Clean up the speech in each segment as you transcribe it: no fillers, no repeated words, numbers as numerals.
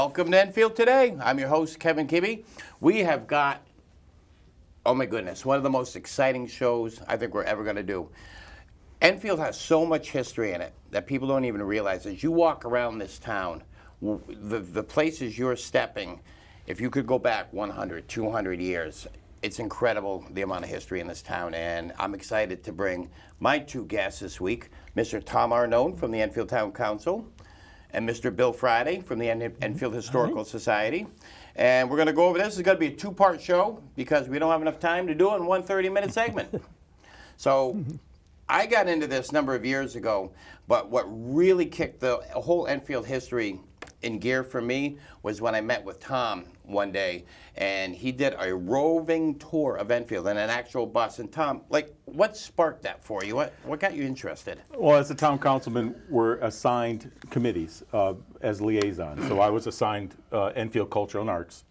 Welcome to Enfield Today. I'm your host, Kevin Kibbe. We have got, oh my goodness, one of the most exciting shows I think we're ever going to do. Enfield has so much history in it that people don't even realize. As you walk around this town, the places you're stepping, if you could go back 100, 200 years, it's incredible the amount of history in this town. And I'm excited to bring my two guests this week, Mr. Tom Arnone from the Enfield Town Council and Mr. Bill Friday from the Enfield Historical Society. And we're going to go over this. It's going to be a two-part show because we don't have enough time to do it in one 30-minute segment. So I got into this a number of years ago, but what really kicked the whole Enfield history in gear for me was when I met with Tom one day, and he did a roving tour of Enfield in an actual bus. And Tom, what sparked that for you? What got you interested? Well, as a town councilman, we're assigned committees as liaisons. So I was assigned Enfield Cultural and Arts.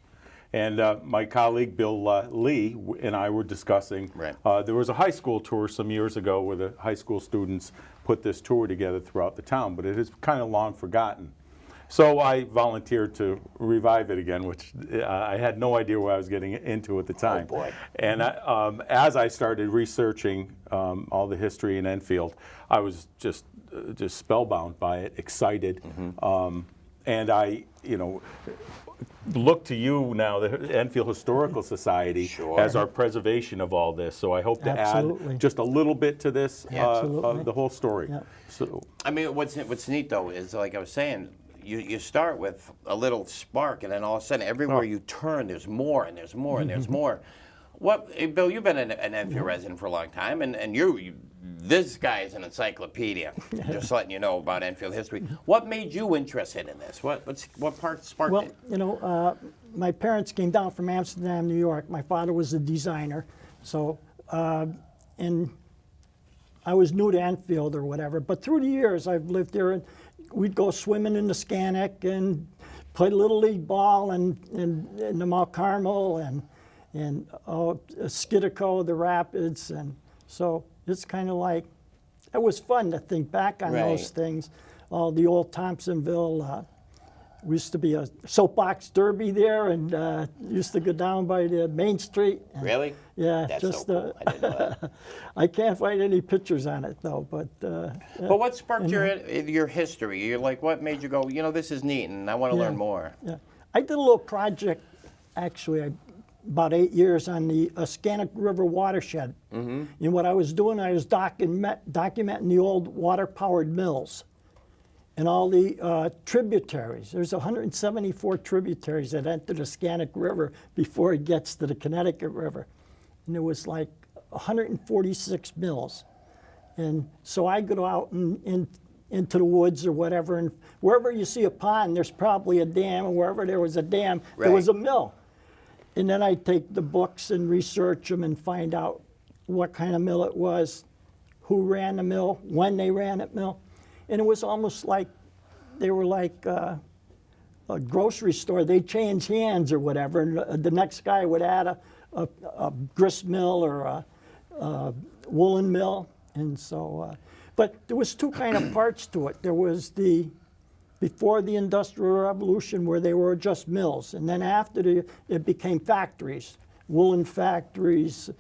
And my colleague, Bill Lee, and I were discussing, there was a high school tour some years ago where the high school students put this tour together throughout the town, but it is kind of long forgotten. So I volunteered to revive it again, which I had no idea what I was getting into at the time. Oh boy. And as I started researching all the history in Enfield, I was just spellbound by it, excited. And I, look to you now, the Enfield Historical Society, as our preservation of all this. So I hope to add just a little bit to this, of the whole story. Yeah. So, I mean, what's neat though is, like I was saying, you start with a little spark, and then all of a sudden, everywhere you turn, there's more, and there's more, and there's more. Bill, you've been an Enfield resident for a long time, and this guy is an encyclopedia, just letting you know about Enfield history. What made you interested in this? What part sparked it? Well, my parents came down from Amsterdam, New York. My father was a designer, so, and I was new to Enfield or whatever, but through the years, I've lived there, and we'd go swimming in the Scannick and play Little League ball in the Mount Carmel and Skiddaco, the Rapids, and so it's kind of like, it was fun to think back on those things. All the old Thompsonville, we used to be a soapbox derby there, and used to go down by the Main Street. Really? Yeah. That's so cool. I didn't know that. I can't find any pictures on it though, but. But what sparked your history? You're like, what made you go, this is neat, and I want to learn more? Yeah, I did a little project, actually, about 8 years on the Scannick River watershed. And what I was doing, I was documenting the old water-powered mills and all the tributaries. There's 174 tributaries that enter the Scannick River before it gets to the Connecticut River. And there was like 146 mills. And so I go out into the woods or whatever, and wherever you see a pond, there's probably a dam, and wherever there was a dam, there was a mill. And then I take the books and research them and find out what kind of mill it was, who ran the mill, when they ran that mill. And it was almost like they were like a grocery store. They change hands or whatever, and the next guy would add a grist mill or a woolen mill. And so, but there was two kind of parts to it. There was before the Industrial Revolution, where they were just mills, and then after it became factories, woolen factories,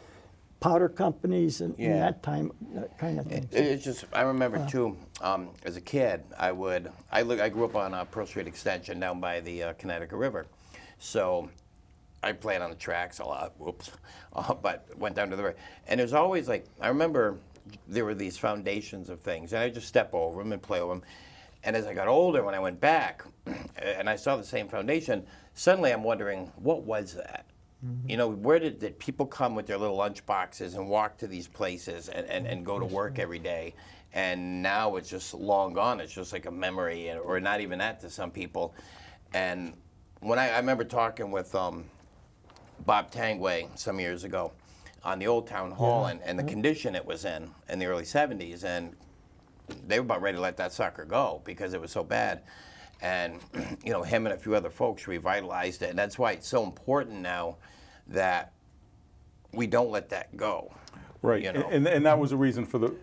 powder companies, and that time, that kind of thing. It's just, I remember too, as a kid, I grew up on Pearl Street Extension down by the Connecticut River, so I played on the tracks a lot, but went down to the river, and there's always I remember there were these foundations of things, and I just step over them and play over them. And as I got older, when I went back and I saw the same foundation, suddenly I'm wondering, what was that? Where did people come with their little lunch boxes and walk to these places and go to work every day? And now it's just long gone. It's just like a memory, or not even that to some people. And when I remember talking with Bob Tangway some years ago on the Old Town Hall and the condition it was in the early 70s, and they were about ready to let that sucker go because it was so bad. And, him and a few other folks revitalized it. And that's why it's so important now that we don't let that go. Right. And that was a reason for the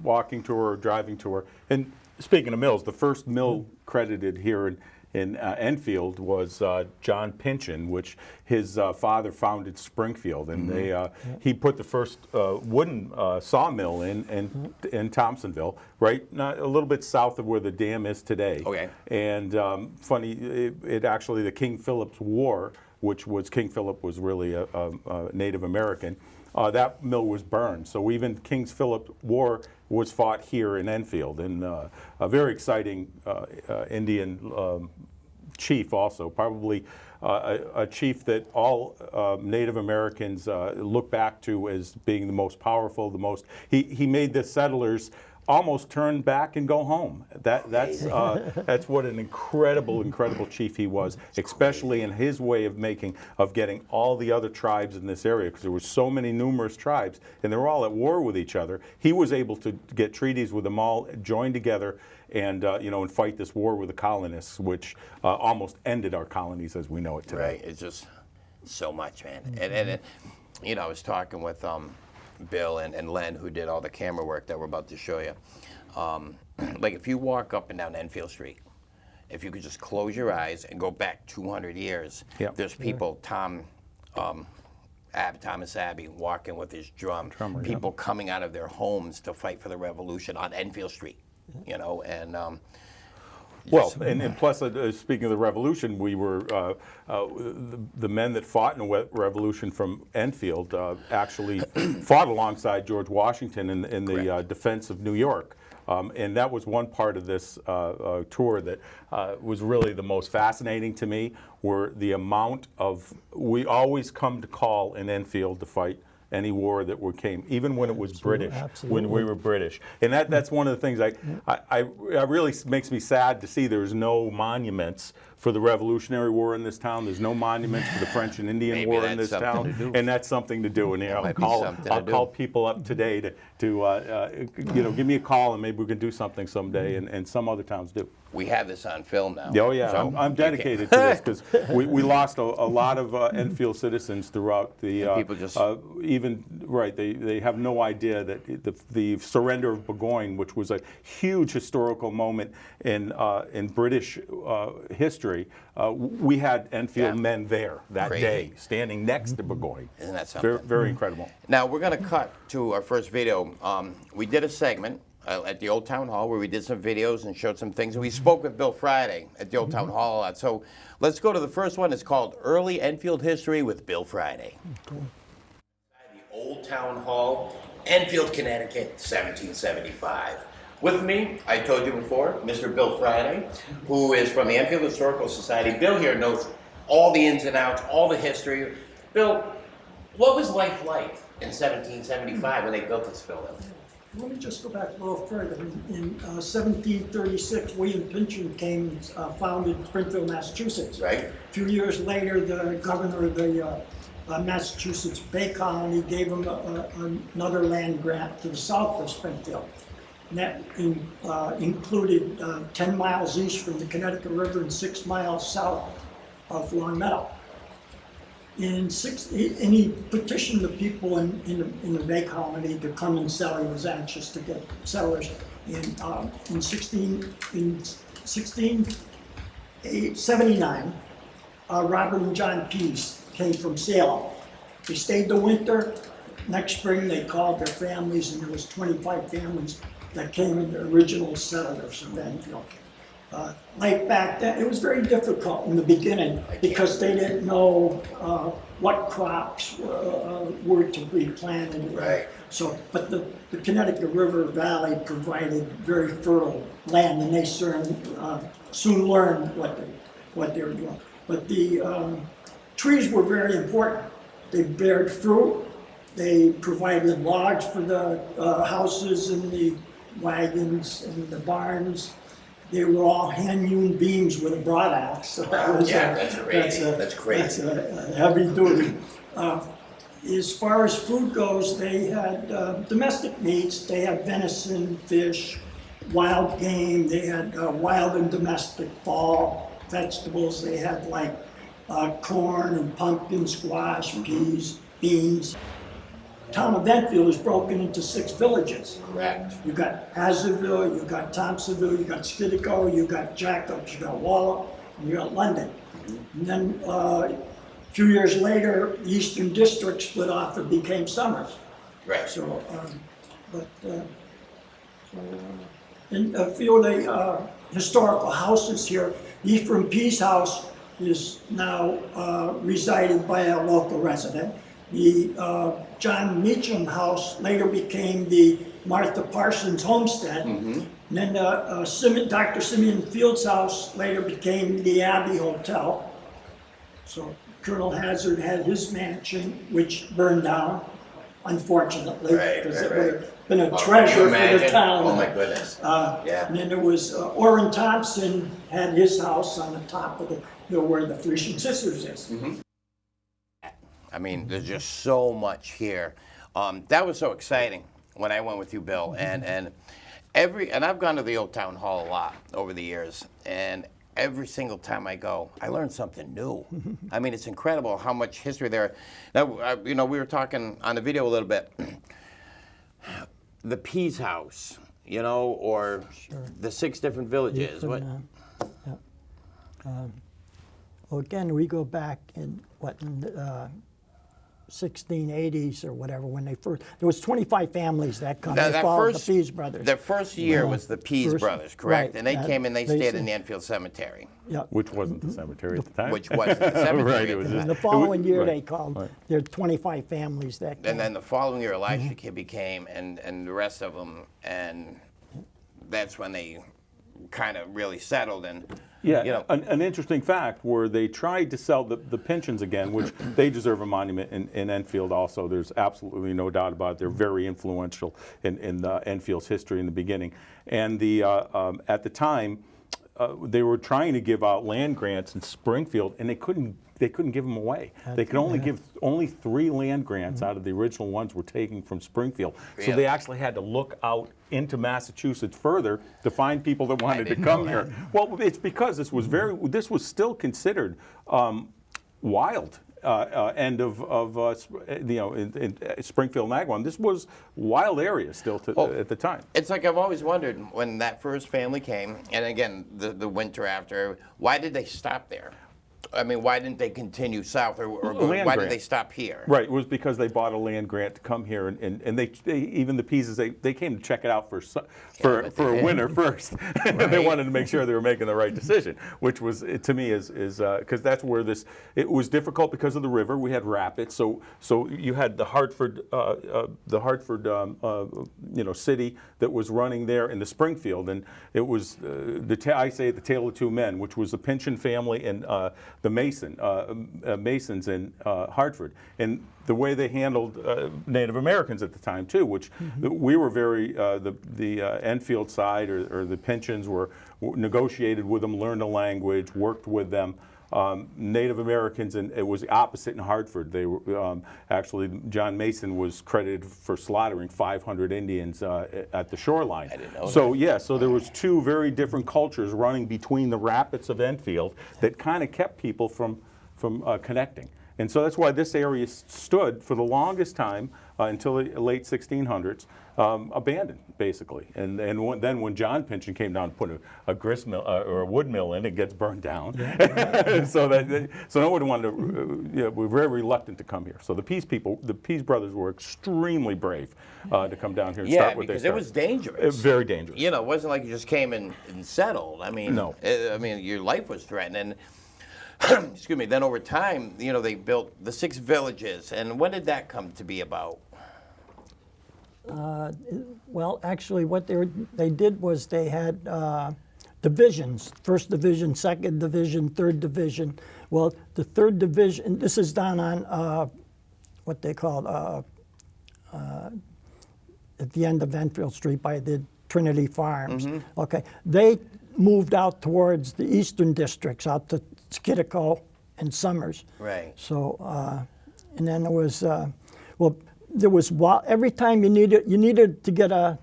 walking tour or driving tour. And speaking of mills, the first mill credited here in Enfield was John Pynchon, which his father founded Springfield, and he put the first wooden sawmill in Thompsonville, right, a little bit south of where the dam is today. Okay. And funny, it actually, the King Philip's War, which was, King Philip was really a Native American, that mill was burned. So even King Philip's War was fought here in Enfield, and a very exciting Indian chief also, probably a chief that all Native Americans look back to as being the most powerful, he made the settlers almost turn back and go home. That's what an incredible chief he was, especially in his way of getting all the other tribes in this area, because there were so many numerous tribes and they were all at war with each other. He was able to get treaties with them all, join together, and and fight this war with the colonists, which almost ended our colonies as we know it today. Right. It's just so much, man. And I was talking with Bill and Len, who did all the camera work that we're about to show you. Like if you walk up and down Enfield Street, if you could just close your eyes and go back 200 years, there's people, Thomas Abbey walking with his drummer, people coming out of their homes to fight for the revolution on Enfield Street, and well, and plus, speaking of the revolution, we were the men that fought in the revolution from Enfield actually fought alongside George Washington in the defense of New York. And that was one part of this tour that was really the most fascinating to me, were the amount of, we always come to call in Enfield to fight any war that came, even when it was British, when we were British. And that's one of the things I really makes me sad to see there's no monuments for the Revolutionary War in this town. There's no monuments for the French and Indian War in this town, and that's something to do. And I'll call people up today to give me a call, and maybe we can do something someday. And some other towns do. We have this on film now. Oh yeah, so I'm dedicated to this because we lost a lot of Enfield citizens throughout the. People just They have no idea that the surrender of Burgoyne, which was a huge historical moment in British history. We had Enfield men there that day, standing next to Burgoyne. Isn't that something? Very, very incredible. Now we're going to cut to our first video. We did a segment at the Old Town Hall where we did some videos and showed some things. And we spoke with Bill Friday at the Old Town Hall a lot. So let's go to the first one. It's called Early Enfield History with Bill Friday. Cool. The Old Town Hall, Enfield, Connecticut, 1775. With me, I told you before, Mr. Bill Friday, who is from the Enfield Historical Society. Bill here knows all the ins and outs, all the history. Bill, what was life like in 1775 when they built this building? Let me just go back a little further. In 1736, William Pynchon came and founded Springfield, Massachusetts. Right. A few years later, the governor of the Massachusetts Bay Colony gave him another land grant to the south of Springfield. And that included 10 miles east from the Connecticut River and 6 miles south of Long Meadow. And he petitioned the people in the Bay Colony to come and sell. He was anxious to get settlers. In 1679, Robert and John Pease came from Salem. They stayed the winter. Next spring, they called their families, and there was 25 families that came in, the original settlers of Enfield. Like back then, it was very difficult in the beginning because they didn't know what crops were to be planted. Right. So, but the Connecticut River Valley provided very fertile land, and they soon learned what they were doing. But the trees were very important. They bared fruit. They provided logs for the houses and the wagons and the barns. They were all hand-hewn beams with a broad axe. So that's crazy. That's crazy. That's a heavy duty. As far as food goes, they had domestic meats. They had venison, fish, wild game. They had wild and domestic fall vegetables. They had like corn and pumpkin, squash, peas, beans. The town of Enfield is broken into 6 villages. Correct. You got Hazardville, you got Thompsonville, you got Skiddago, you got Jacobs, you got Wallop, and you got London. And then a few years later, the Eastern District split off and became Summers. Right. So, in a few of the historical houses here, Ephraim Pease House is now resided by a local resident. The John Meacham House later became the Martha Parsons Homestead. And then Dr. Simeon Field's house later became the Abbey Hotel. So Colonel Hazard had his mansion, which burned down, unfortunately, Right, because right, it would right. have been a Can treasure you for the imagine? town. Oh my goodness. Yeah. And then there was Orrin Thompson had his house on the top of where the Frisian Sisters is. I mean, there's just so much here. That was so exciting when I went with you, Bill, and I've gone to the old town hall a lot over the years, and every single time I go, I learn something new. I mean, it's incredible how much history there. Now, we were talking on the video a little bit. The Pease House, or the 6 different villages. What? Well, again, we go back in the 1680s or whatever when they first. There was 25 families that come. They followed the Pease brothers. The first year was the Pease brothers, correct? right. And they came and they stayed in the said- Enfield Cemetery, Yeah. Which wasn't the cemetery at the time. which was the cemetery. Right, at it was the just- time. The following year, right, they called. There are 25 families that came. And then the following year, Elisha Kid became, and the rest of them, and that's when they kind of really settled. And Yeah, an interesting fact where they tried to sell the pensions again, which they deserve a monument in Enfield also. There's absolutely no doubt about it. They're very influential in Enfield's history in the beginning. And at the time, they were trying to give out land grants in Springfield, and they couldn't give them away. They could only give 3 land grants out of the original ones were taken from Springfield. So Really? they actually had to look out into Massachusetts further to find people that wanted to didn't come know here. Well, it's because this was still considered wild. End of in Springfield and Agawam. This was wild area still at the time. it's like I've always wondered when that first family came, and again, the winter after, why did they stop there? I mean, why didn't they continue south, or go, Land why grant. did they stop here? Right, it was because they bought a land grant to come here, and they even the Peases, they came to check it out for a winter first. They wanted to make sure they were making the right decision, which was to me is because that's where it was difficult because of the river. We had rapids, so you had the Hartford city that was running there in the Springfield, and it was I say the tale of 2 men, which was the Pynchon family and the Masons in Hartford, and the way they handled Native Americans at the time too, which we were very the Enfield side or the Pynchons were negotiated with them, learned the language, worked with them. Native Americans, and it was the opposite in Hartford. They were actually John Mason was credited for slaughtering 500 Indians at the shoreline. I didn't know so so there was 2 very different cultures running between the rapids of Enfield that kind of kept people from connecting. And so that's why this area stood for the longest time until the late 1600s, abandoned basically. And then when John Pynchon came down and put a grist mill or a wood mill in, it gets burned down. so no one wanted to. We're very reluctant to come here. So the Pease brothers were extremely brave to come down here and start what they because started. it was dangerous. Very dangerous. It wasn't like you just came and settled. I mean, No. Your life was threatened. And excuse me. Then over time, they built the 6 villages. And when did that come to be about? Well, actually, what they did was they had divisions: 1st Division, 2nd Division, 3rd Division. Well, the 3rd Division. This is down on what they call at the end of Enfield Street by the Trinity Farms. Okay, they moved out towards the eastern districts, out to Skiddaco and Summers. Right. So, and then there was, there was every time you needed to get a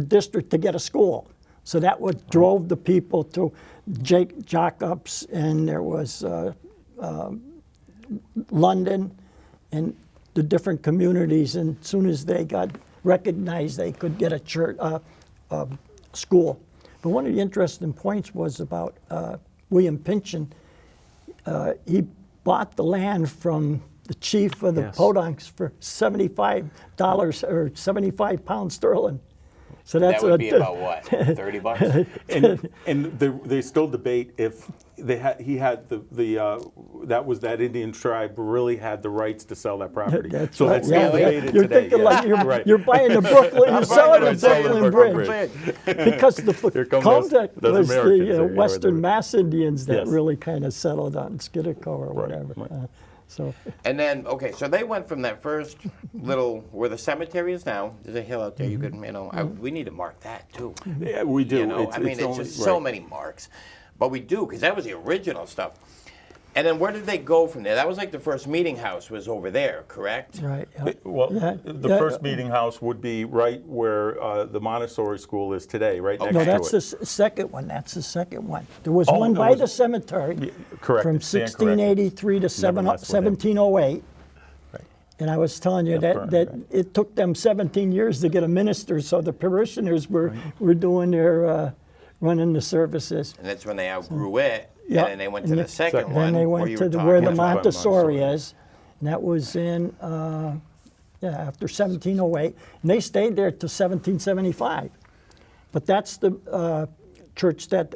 district to get a school. So that what drove the people to Jacobs, and there was London, and the different communities. And as soon as they got recognized, they could get a church, school. But one of the interesting points was about William Pynchon, he bought the land from the chief of the Yes. Podunks for $75 or 75 pounds sterling. So That that's would be about what, 30 bucks? And they still debate if he had that Indian tribe really had the rights to sell that property. That's So right. that's still debated You're today. thinking yeah. like you're, Right. you're buying the Brooklyn, you're selling the right, selling the Brooklyn Brooklyn Bridge. Because the Here come contact those was Americans the there, yeah, Western right. Mass Indians that Yes. really kind of settled on Skiddaco or whatever. right. So And then, okay, so they went from that first little, where the cemetery is now, there's a hill out there, you could, we need to mark that too. Yeah, we do. You know, it's only- just so right. many marks. But we do, because that was the original stuff. And then where did they go from there? That was like the first meeting house was over there, correct? right. Yeah. Well, Yeah, the yeah. first meeting house would be right where the Montessori school is today, right next No, to that's it. the second one. That's the second one. There was Oh, one there by was- the cemetery correct, from stand corrected. 1683 to Never messed with him. 1708. Right. And I was telling you Burned, that right. it took them 17 years to get a minister, so the parishioners were doing their running the services. And that's when they outgrew it, Yeah, and then they went to and the second second one. Then they where went you to were where the talking about. Montessori Montessori. is, and that was in after 1708, and they stayed there till 1775. But that's the church that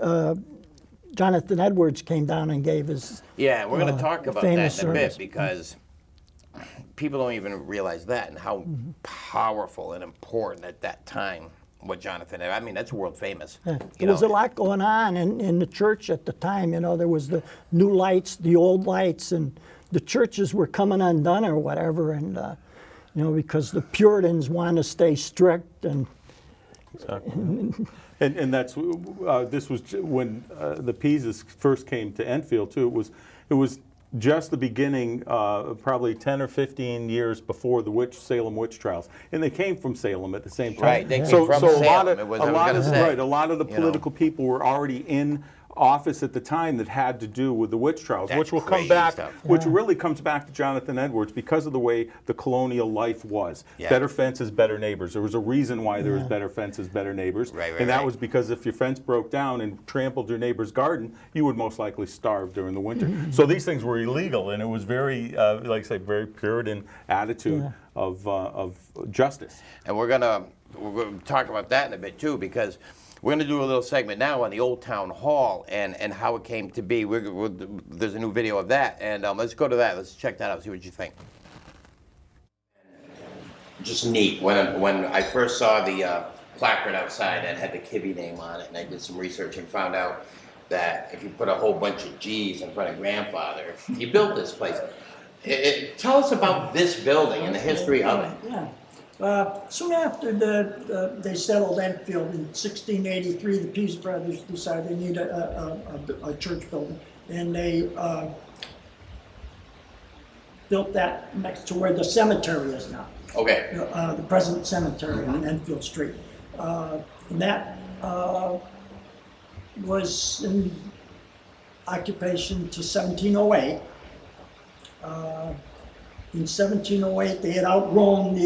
Jonathan Edwards came down and gave his. Yeah, we're going to talk about that in a famous bit service. because people don't even realize that and how powerful and important at that time what Jonathan had. I mean, that's world famous. Yeah. you There was a know. lot going on in the church at the time. You know, there was the new lights, the old lights, and the churches were coming undone or whatever. And you know, because the Puritans wanted to stay strict and. And that's this was when the Pisas first came to Enfield too. It was just the beginning, probably 10 or 15 years before the Salem witch trials, and they came from Salem at the same time. Right, they came so, from so a lot Salem. of It was- a I was lot gonna of say, right, a lot of the you know. political people were already in office at the time that had to do with the witch trials, That's which will come crazy back, stuff. which really comes back to Jonathan Edwards because of the way the colonial life was. Yeah. Better fences, better neighbors. There was a reason why there was better fences, better neighbors, Right, and that right. was because if your fence broke down and trampled your neighbor's garden, you would most likely starve during the winter. So these things were illegal, and it was very, like I say, very Puritan attitude of justice. And we're gonna talk about that in a bit too, because we're gonna do a little segment now on the Old Town Hall and how it came to be. There's a new video of that, and let's go to that. Let's check that out. See what you think. Just neat. When I first saw the placard outside that had the Kibbe name on it, and I did some research and found out that if you put a whole bunch of G's in front of grandfather, he built this place. Tell us about this building and the history of it. Yeah. Soon after they settled Enfield in 1683, the Pease brothers decided they need a church building, and they built that next to where the cemetery is now, Okay. the present cemetery on Enfield Street. And that was in occupation to 1708. In 1708, they had outgrown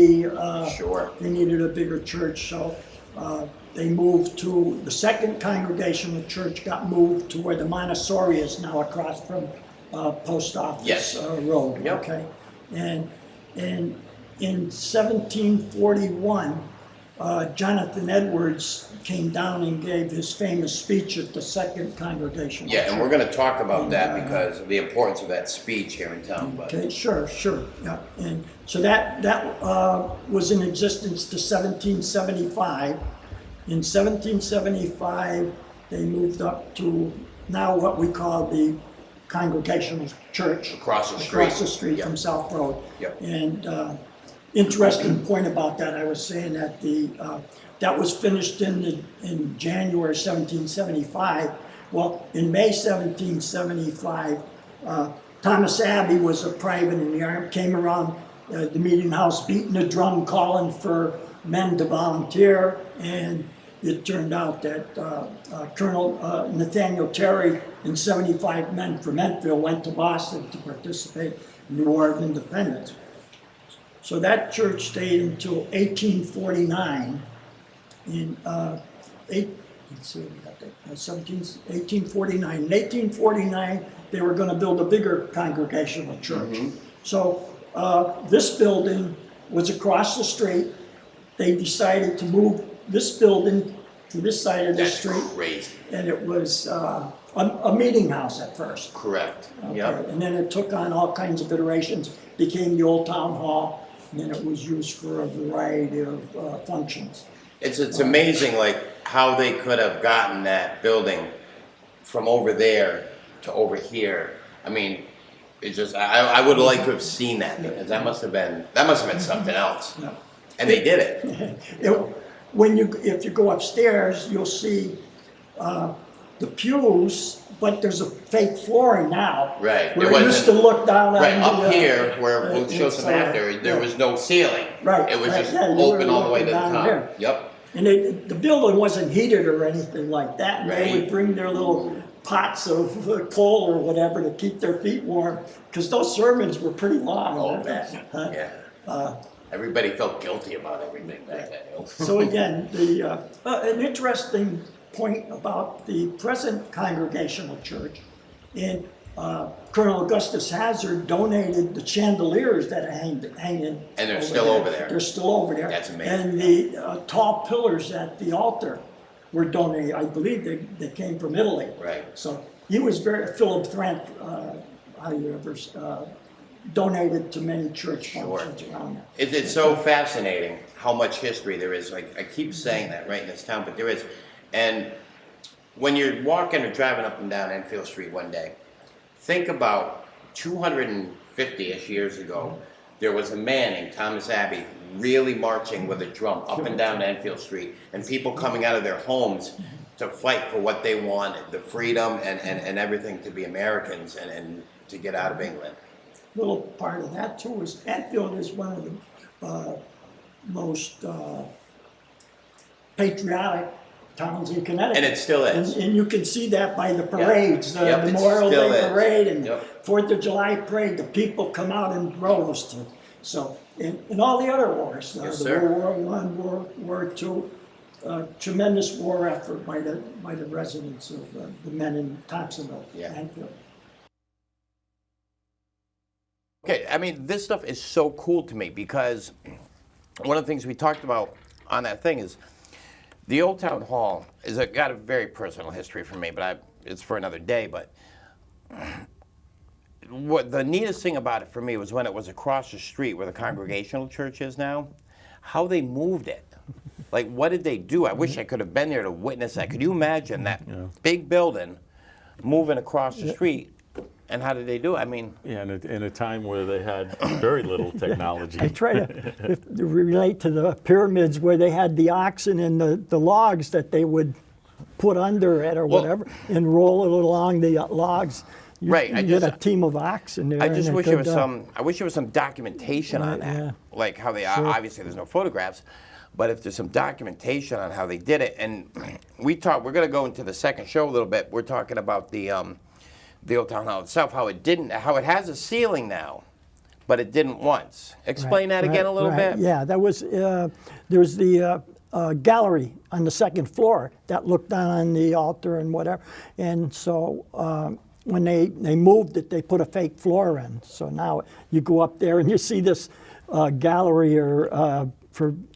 Sure. they needed a bigger church, so they moved to, the second congregational church got moved to where the Montessori is now, across from Post Office Yes. Road. Yep. Okay, and in 1741, Jonathan Edwards came down and gave his famous speech at the second congregational Yeah, church. and we're going to talk about that because of the importance of that speech here in town. But Okay, sure, yeah, and so that was in existence to 1775. In 1775, they moved up to now what we call the Congregational Church. Across the street. Across the street Yep. from South Road. Yep. And interesting point about that, I was saying that that was finished in January 1775. Well, in May 1775, Thomas Abbey was a private in the army, came around the meeting house, beating the drum, calling for men to volunteer, and it turned out that Colonel Nathaniel Terry and 75 men from Enfield went to Boston to participate in the War of Independence. So that church stayed until 1849. Let's see what we got 1849. In 1849, they were going to build a bigger congregational church. So this building was across the street. They decided to move this building to this side of the That's street. crazy. And it was a meeting house at first. Correct. Okay, Yep. and then it took on all kinds of iterations, became the old town hall, and then it was used for a variety of functions. It's amazing, like, how they could have gotten that building from over there to over here. I mean, it's just, I would like to have seen that, because that must have been something else. Yeah. And they did it. If you go upstairs, you'll see the pews, but there's a fake flooring now. Right. Where It it used to wasn't- look down on Right, the, up here, where we'll show it's, some after, there yeah. was no ceiling. Right, It was right, just yeah, you were open all the way to the looking down top. here. Yep. And the building wasn't heated or anything like that. And they Right. would bring their little pots of coal or whatever to keep their feet warm, because those sermons were pretty long. Oh, I bet. Huh? yeah. Everybody felt guilty about everything back then. So again, an interesting point about the present Congregational Church, and Colonel Augustus Hazard donated the chandeliers that are hanging. And they're still over there. They're still over there. That's amazing. And the tall pillars at the altar were donated. I believe they came from Italy. Right. So he was Philip Thrandt, donated to many church functions around there. It's so fascinating how much history there is. Like, I keep saying that right in this town, but there is. And when you're walking or driving up and down Enfield Street one day, think about 250-ish years ago, there was a man named Thomas Abbey really marching with a drum up and down Enfield Street, and people coming out of their homes to fight for what they wanted, the freedom and everything, to be Americans and to get out of England. Little part of that too is Enfield is one of the most patriotic towns in Connecticut. And it still is. And you can see that by the parades, Yep, the it Memorial still Day is. parade and Yep. 4th of July parade. The people come out in droves to. So, and all the other wars, Yes, the sir. World War I, World War II, tremendous war effort by the residents of the men in Thompsonville, Yeah. Enfield. Okay, I mean, this stuff is so cool to me because one of the things we talked about on that thing is the Old Town Hall got a very personal history for me, but it's for another day. But what the neatest thing about it for me was when it was across the street where the Congregational Church is now, how they moved it. Like, what did they do? I wish I could have been there to witness that. Could you imagine that big building moving across the street? And how did they do it? I mean, Yeah, in a time where they had very little technology. I try to relate to the pyramids where they had the oxen and the logs that they would put under it or Well- whatever and roll it along the logs. You, Right, You get a team of oxen there. I and just it wish there could, was some. I wish there was some documentation on Right, that, yeah. like how they obviously there's no photographs, but if there's some documentation on how they did it, and we're going to go into the second show a little bit. We're talking about the Old Town Hall itself, how it has a ceiling now, but it didn't once. Explain that again a little bit. Yeah, that was there's the gallery on the second floor that looked down on the altar and whatever, and so. When they moved it, they put a fake floor in. So now you go up there and you see this gallery,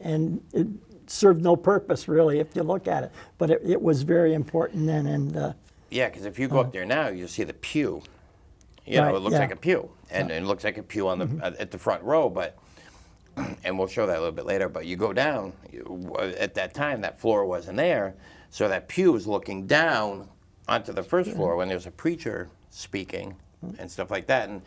and it served no purpose really if you look at it. But it was very important then. And Yeah, because if you go up there now, you see the pew. You know, Right, it looks yeah. like a pew, and it looks like a pew on the at the front row. But and we'll show that a little bit later. But you go down. At that time, that floor wasn't there, so that pew is looking down onto the first floor when there's a preacher speaking and stuff like that. And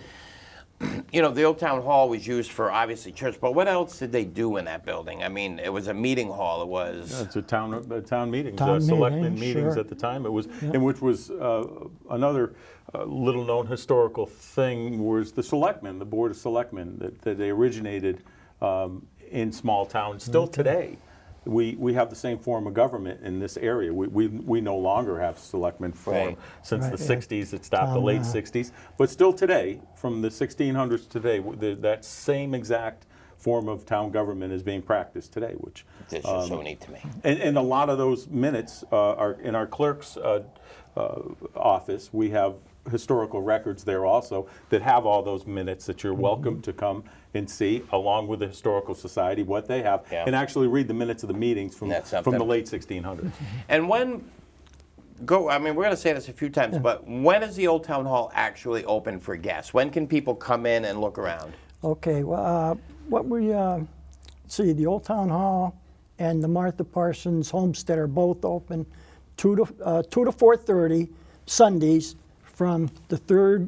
you know, the Old Town Hall was used for obviously church, but what else did they do in that building? I mean, it was a meeting hall. It was. It's a town meetings, Town selectmen meeting, meetings sure. at the time. It was, and which was another little-known historical thing was the selectmen, the board of selectmen, that they originated in small towns. Still today, we have the same form of government in this area. We no longer have selectmen form Right. since Right, the yeah. 60s. It stopped the late 60s, but still today, from the 1600s today, that same exact form of town government is being practiced today, which This is so neat to me. and a lot of those minutes are in our clerk's office. We have historical records there also that have all those minutes that you're welcome to come and see, along with the Historical Society, what they have, Yeah. and actually read the minutes of the meetings from That's the something. late 1600s. And I mean, we're going to say this a few times, but when is the Old Town Hall actually open for guests? When can people come in and look around? Okay, well, what we see, the Old Town Hall and the Martha Parsons Homestead are both open 2 to 4:30 Sundays from the third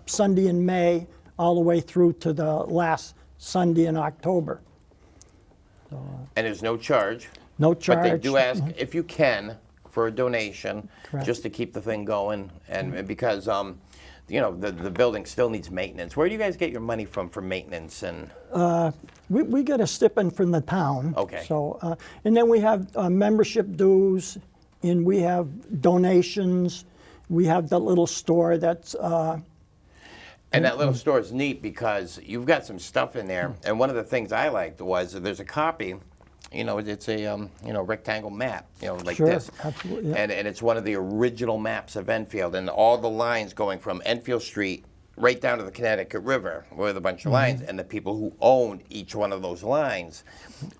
Sunday in May all the way through to the last Sunday in October. And there's no charge. No charge. But they do ask if you can for a donation, Correct. just to keep the thing going, and because you know the building still needs maintenance. Where do you guys get your money from for maintenance and? We get a stipend from the town. Okay. So, and then we have membership dues, and we have donations. We have the little store that's. And that little store is neat because you've got some stuff in there. And one of the things I liked was that there's a copy. You know, it's a rectangle map. You know, like Sure, this. absolutely, yeah. And it's one of the original maps of Enfield, and all the lines going from Enfield Street right down to the Connecticut River with a bunch of lines, and the people who own each one of those lines.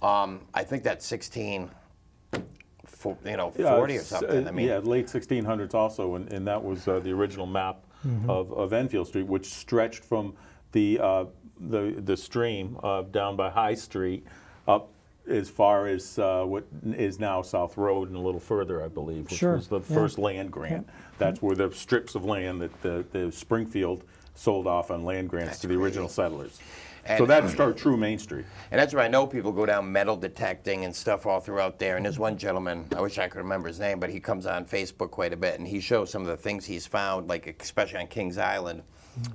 I think that's 1640 or something. I mean, yeah, late 1600s also, and that was the original map of Enfield Street, which stretched from the stream down by High Street up as far as what is now South Road and a little further, I believe, which Sure, was the yeah. first land grant. That's where the strips of land that the Springfield sold off on land grants to the original settlers. So And- that's our true Main Street. and that's where I know people go down metal detecting and stuff all throughout there. And there's one gentleman, I wish I could remember his name, but he comes on Facebook quite a bit, and he shows some of the things he's found, like especially on Kings Island.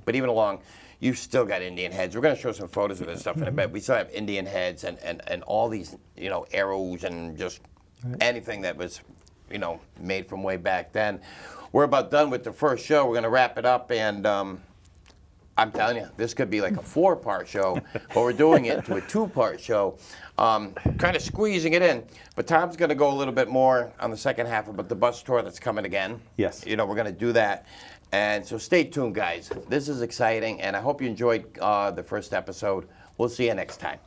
But even along, you've still got Indian heads. We're going to show some photos of this stuff in a bit. We still have Indian heads and all these, arrows and just anything that was, made from way back then. We're about done with the first show. We're going to wrap it up, and I'm telling you, this could be like a 4-part show, but we're doing it to a 2-part show, kind of squeezing it in. But Tom's going to go a little bit more on the second half about the bus tour that's coming again. Yes. We're going to do that. And so stay tuned, guys. This is exciting, and I hope you enjoyed the first episode. We'll see you next time.